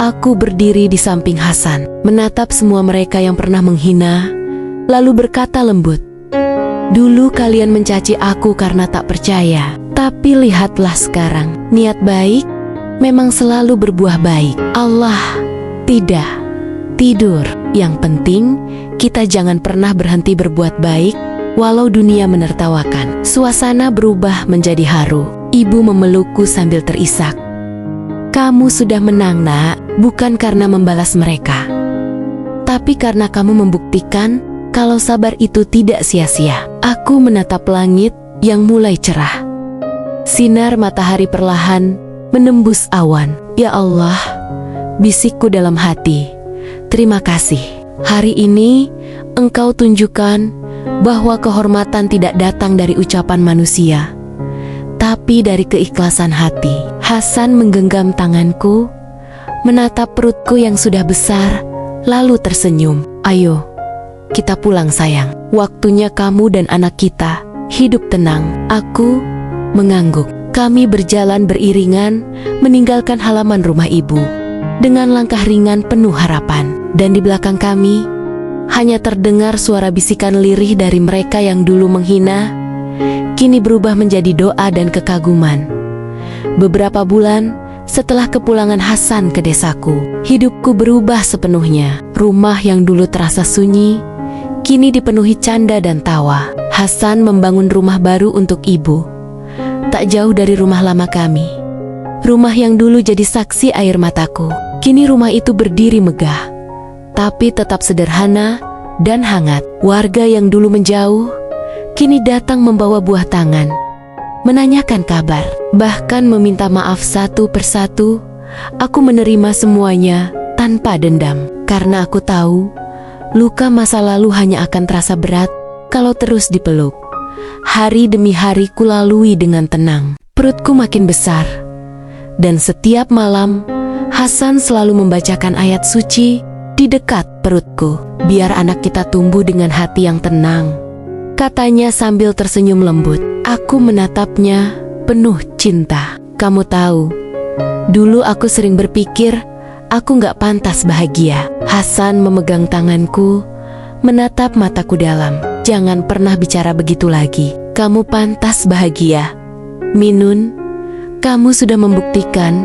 Aku berdiri di samping Hasan, menatap semua mereka yang pernah menghina, lalu berkata lembut, "Dulu kalian mencaci aku karena tak percaya. Tapi lihatlah sekarang, niat baik memang selalu berbuah baik. Allah tidak tidur. Yang penting, kita jangan pernah berhenti berbuat baik, walau dunia menertawakan." Suasana berubah menjadi haru. Ibu memelukku sambil terisak. "Kamu sudah menang, Nak, bukan karena membalas mereka, tapi karena kamu membuktikan kalau sabar itu tidak sia-sia." Aku menatap langit yang mulai cerah. Sinar matahari perlahan menembus awan. "Ya Allah," bisikku dalam hati, "terima kasih. Hari ini Engkau tunjukkan bahwa kehormatan tidak datang dari ucapan manusia, tapi dari keikhlasan hati." Hasan menggenggam tanganku, menatap perutku yang sudah besar, lalu tersenyum. "Ayo, kita pulang sayang. Waktunya kamu dan anak kita hidup tenang." Aku mengangguk. Kami berjalan beriringan, meninggalkan halaman rumah ibu dengan langkah ringan penuh harapan. Dan di belakang kami hanya terdengar suara bisikan lirih dari mereka yang dulu menghina, kini berubah menjadi doa dan kekaguman. Beberapa bulan setelah kepulangan Hasan ke desaku, hidupku berubah sepenuhnya. Rumah yang dulu terasa sunyi, kini dipenuhi canda dan tawa. Hasan membangun rumah baru untuk ibu, tak jauh dari rumah lama kami. Rumah yang dulu jadi saksi air mataku, kini rumah itu berdiri megah, tapi tetap sederhana dan hangat. Warga yang dulu menjauh, kini datang membawa buah tangan, menanyakan kabar, bahkan meminta maaf satu persatu. Aku menerima semuanya tanpa dendam, karena aku tahu luka masa lalu hanya akan terasa berat kalau terus dipeluk. Hari demi hari ku lalui dengan tenang. Perutku makin besar, dan setiap malam Hasan selalu membacakan ayat suci di dekat perutku. "Biar anak kita tumbuh dengan hati yang tenang," katanya sambil tersenyum lembut. Aku menatapnya penuh cinta. "Kamu tahu, dulu aku sering berpikir aku gak pantas bahagia." Hasan memegang tanganku, menatap mataku dalam. "Jangan pernah bicara begitu lagi. Kamu pantas bahagia, Minun. Kamu sudah membuktikan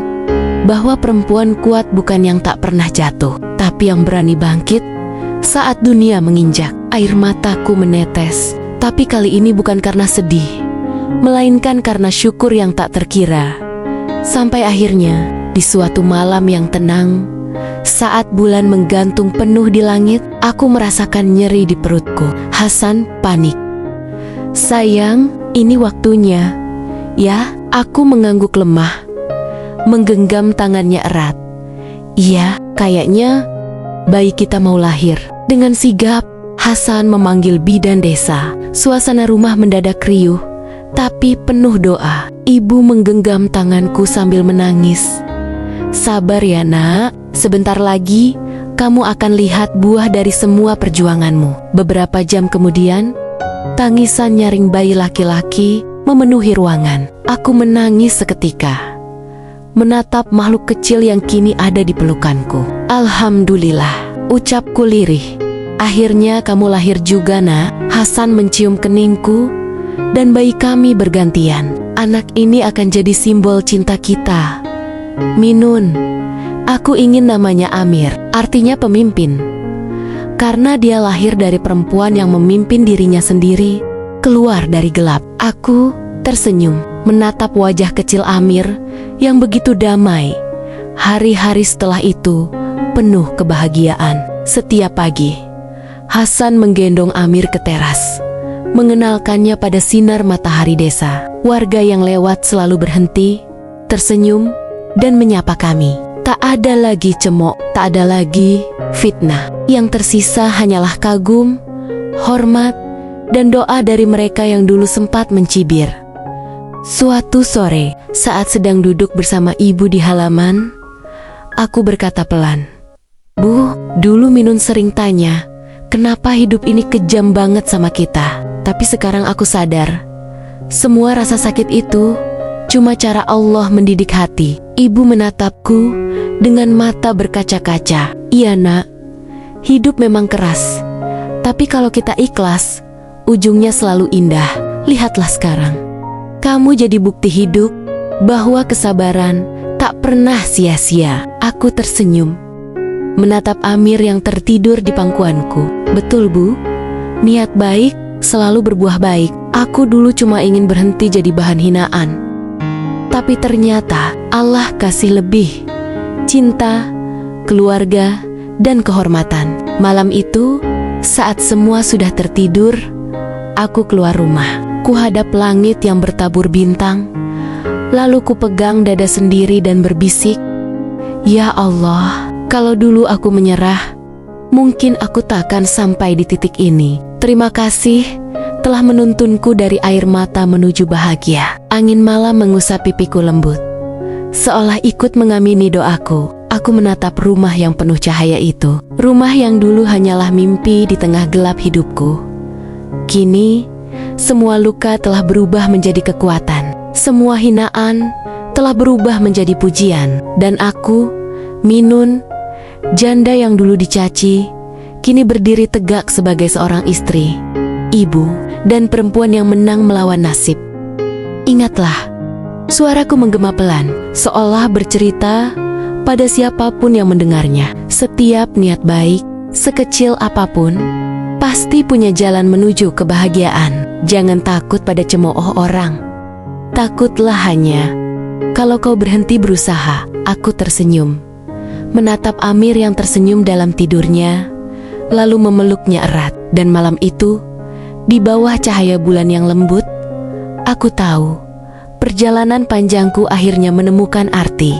bahwa perempuan kuat bukan yang tak pernah jatuh, tapi yang berani bangkit saat dunia menginjak." Air mataku menetes, tapi kali ini bukan karena sedih, melainkan karena syukur yang tak terkira. Sampai akhirnya, di suatu malam yang tenang, saat bulan menggantung penuh di langit, aku merasakan nyeri di perutku. Hasan panik. "Sayang, ini waktunya." "Ya," aku mengangguk lemah, menggenggam tangannya erat. "Iya, kayaknya bayi kita mau lahir." Dengan sigap, Hasan memanggil bidan desa. Suasana rumah mendadak riuh, tapi penuh doa. Ibu menggenggam tanganku sambil menangis. "Sabar ya nak, sebentar lagi kamu akan lihat buah dari semua perjuanganmu." Beberapa jam kemudian, tangisan nyaring bayi laki-laki memenuhi ruangan. Aku menangis seketika, menatap makhluk kecil yang kini ada di pelukanku. "Alhamdulillah," ucapku lirih. "Akhirnya kamu lahir juga nak." Hasan mencium keningku, dan bayi kami bergantian. "Anak ini akan jadi simbol cinta kita, Minun." Aku ingin namanya Amir, artinya pemimpin. Karena dia lahir dari perempuan yang memimpin dirinya sendiri keluar dari gelap. Aku tersenyum, menatap wajah kecil Amir yang begitu damai. Hari-hari setelah itu penuh kebahagiaan. Setiap pagi, Hasan menggendong Amir ke teras, mengenalkannya pada sinar matahari desa. Warga yang lewat selalu berhenti, tersenyum, dan menyapa kami. Tak ada lagi cemooh, tak ada lagi fitnah. Yang tersisa hanyalah kagum, hormat, dan doa dari mereka yang dulu sempat mencibir. Suatu sore, saat sedang duduk bersama ibu di halaman, aku berkata pelan, "Bu, dulu Minun sering tanya, kenapa hidup ini kejam banget sama kita. Tapi sekarang aku sadar, semua rasa sakit itu cuma cara Allah mendidik hati." Ibu menatapku dengan mata berkaca-kaca. "Iya nak, hidup memang keras. Tapi kalau kita ikhlas, ujungnya selalu indah. Lihatlah sekarang. Kamu jadi bukti hidup bahwa kesabaran tak pernah sia-sia." Aku tersenyum, menatap Amir yang tertidur di pangkuanku. "Betul Bu, niat baik selalu berbuah baik. Aku dulu cuma ingin berhenti jadi bahan hinaan. Tapi ternyata Allah kasih lebih, cinta, keluarga, dan kehormatan." Malam itu, saat semua sudah tertidur, aku keluar rumah. Kuhadap langit yang bertabur bintang, lalu kupegang dada sendiri dan berbisik, "Ya Allah, kalau dulu aku menyerah, mungkin aku takkan sampai di titik ini. Terima kasih telah menuntunku dari air mata menuju bahagia." Angin malam mengusap pipiku lembut, seolah ikut mengamini doaku. Aku menatap rumah yang penuh cahaya itu. Rumah yang dulu hanyalah mimpi di tengah gelap hidupku. Kini, semua luka telah berubah menjadi kekuatan. Semua hinaan telah berubah menjadi pujian. Dan aku, Minun, janda yang dulu dicaci, kini berdiri tegak sebagai seorang istri, ibu, dan perempuan yang menang melawan nasib. Ingatlah, suaraku menggema pelan, seolah bercerita pada siapapun yang mendengarnya. Setiap niat baik, sekecil apapun, pasti punya jalan menuju kebahagiaan. Jangan takut pada cemooh orang. Takutlah hanya kalau kau berhenti berusaha. Aku tersenyum, menatap Amir yang tersenyum dalam tidurnya, lalu memeluknya erat. Dan malam itu, di bawah cahaya bulan yang lembut, aku tahu perjalanan panjangku akhirnya menemukan arti.